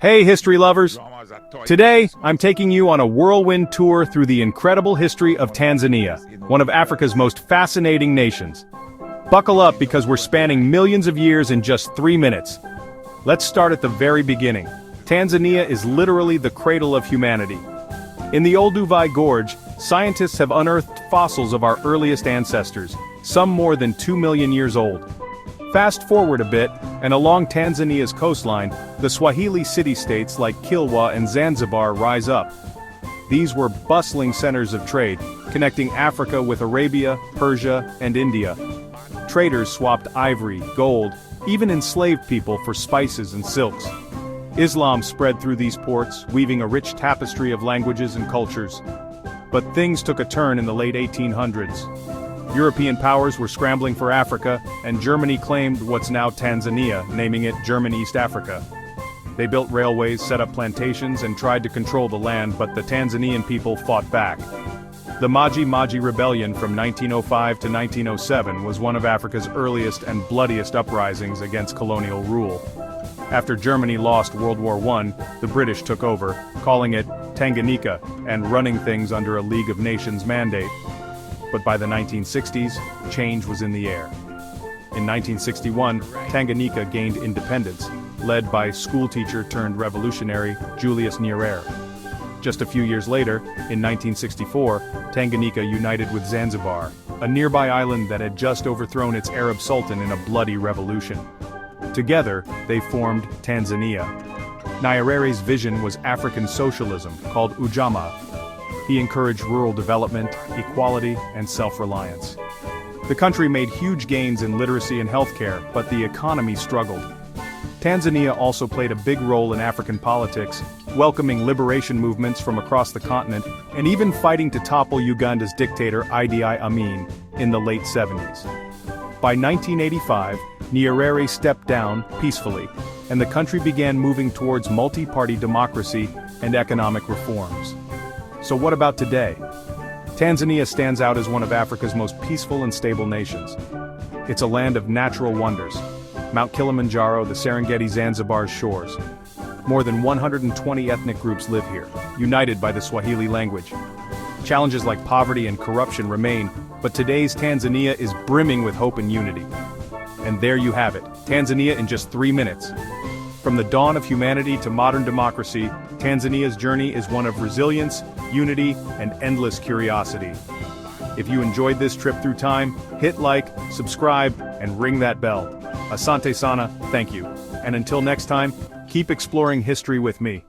Hey history lovers! Today, I'm taking you on a whirlwind tour through the incredible history of Tanzania, one of Africa's most fascinating nations. Buckle up because we're spanning millions of years in just 3 minutes. Let's start at the very beginning. Tanzania is literally the cradle of humanity. In the Olduvai Gorge, scientists have unearthed fossils of our earliest ancestors, some more than 2 million years old. Fast forward a bit, and along Tanzania's coastline, the Swahili city-states like Kilwa and Zanzibar rise up. These were bustling centers of trade, connecting Africa with Arabia, Persia, and India. Traders swapped ivory, gold, even enslaved people for spices and silks. Islam spread through these ports, weaving a rich tapestry of languages and cultures. But things took a turn in the late 1800s. European powers were scrambling for Africa, and Germany claimed what's now Tanzania, naming it German East Africa. They built railways, set up plantations, and tried to control the land, but the Tanzanian people fought back. The Maji Maji Rebellion from 1905 to 1907 was one of Africa's earliest and bloodiest uprisings against colonial rule. After Germany lost World War I, the British took over, calling it Tanganyika, and running things under a League of Nations mandate. But by the 1960s, change was in the air. In 1961, Tanganyika gained independence, led by schoolteacher-turned-revolutionary Julius Nyerere. Just a few years later, in 1964, Tanganyika united with Zanzibar, a nearby island that had just overthrown its Arab sultan in a bloody revolution. Together, they formed Tanzania. Nyerere's vision was African socialism, called Ujamaa. He encouraged rural development, equality, and self-reliance. The country made huge gains in literacy and healthcare, but the economy struggled. Tanzania also played a big role in African politics, welcoming liberation movements from across the continent, and even fighting to topple Uganda's dictator Idi Amin in the late 70s. By 1985, Nyerere stepped down peacefully, and the country began moving towards multi-party democracy and economic reforms. So what about today? Tanzania stands out as one of Africa's most peaceful and stable nations. It's a land of natural wonders. Mount Kilimanjaro, the Serengeti, Zanzibar's shores. More than 120 ethnic groups live here, united by the Swahili language. Challenges like poverty and corruption remain, but today's Tanzania is brimming with hope and unity. And there you have it, Tanzania in just 3 minutes. From the dawn of humanity to modern democracy, Tanzania's journey is one of resilience, unity, and endless curiosity. If you enjoyed this trip through time, hit like, subscribe, and ring that bell. Asante sana, thank you. And until next time, keep exploring history with me.